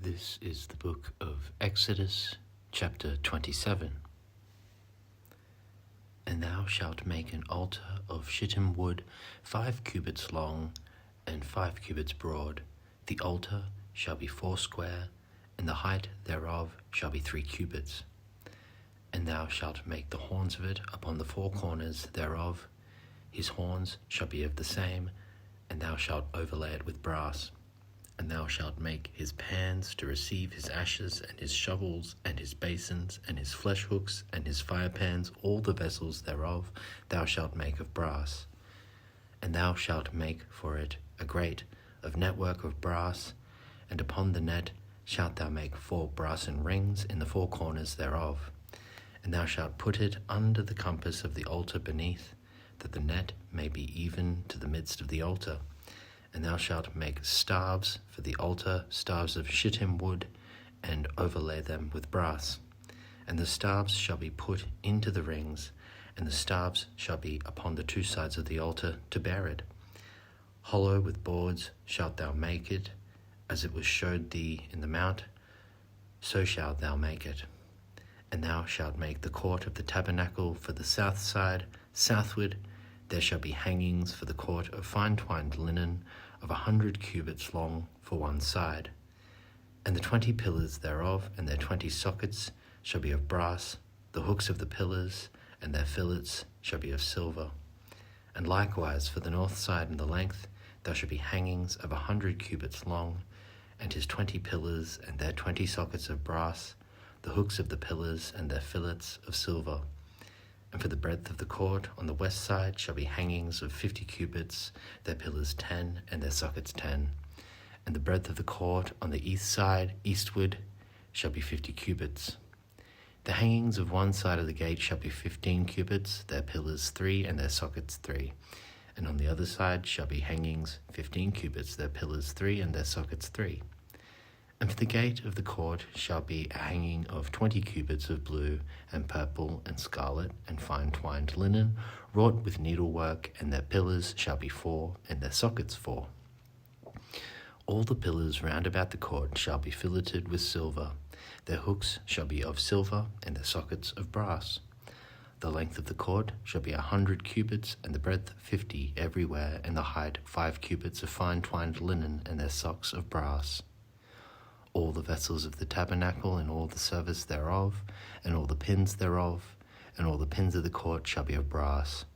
This is the book of Exodus, chapter 27. And thou shalt make an altar of shittim wood 5 cubits long and 5 cubits broad. The altar shall be 4 square, and the height thereof shall be 3 cubits. And thou shalt make the horns of it upon the 4 corners thereof. His horns shall be of the same, and thou shalt overlay it with brass. And thou shalt make his pans to receive his ashes, and his shovels, and his basins, and his flesh hooks, and his fire pans, all the vessels thereof thou shalt make of brass. And thou shalt make for it a grate of network of brass, and upon the net shalt thou make 4 brassen rings in the 4 corners thereof. And thou shalt put it under the compass of the altar beneath, that the net may be even to the midst of the altar. And thou shalt make staves for the altar, staves of shittim wood, and overlay them with brass. And the staves shall be put into the rings, and the staves shall be upon the 2 sides of the altar to bear it. Hollow with boards shalt thou make it, as it was showed thee in the mount, so shalt thou make it. And thou shalt make the court of the tabernacle for the south side, southward. There shall be hangings for the court of fine twined linen of 100 cubits long for one side. And the 20 pillars thereof and their 20 sockets shall be of brass. The hooks of the pillars and their fillets shall be of silver. And likewise for the north side and the length there shall be hangings of 100 cubits long, and his 20 pillars and their 20 sockets of brass, the hooks of the pillars and their fillets of silver. And for the breadth of the court on the west side shall be hangings of 50 cubits, their pillars 10, and their sockets 10. And the breadth of the court on the east side, eastward, shall be 50 cubits. The hangings of one side of the gate shall be 15 cubits, their pillars 3, and their sockets 3. And on the other side shall be hangings 15 cubits, their pillars 3, and their sockets 3. And for the gate of the court shall be a hanging of 20 cubits of blue and purple and scarlet and fine twined linen, wrought with needlework, and their pillars shall be 4, and their sockets 4. All the pillars round about the court shall be filleted with silver. Their hooks shall be of silver, and their sockets of brass. The length of the court shall be 100 cubits, and the breadth 50 everywhere, and the height 5 cubits of fine twined linen, and their socks of brass. All the vessels of the tabernacle, and all the service thereof, and all the pins thereof, and all the pins of the court shall be of brass.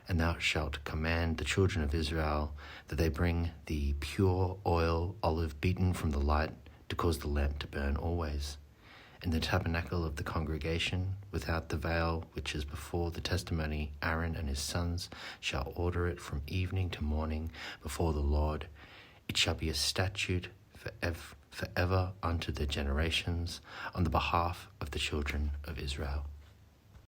And thou shalt command the children of Israel that they bring the pure oil, olive beaten from the light, to cause the lamp to burn always. In the tabernacle of the congregation, without the veil which is before the testimony, Aaron and his sons shall order it from evening to morning before the Lord. It shall be a statute forever unto their generations, on the behalf of the children of Israel.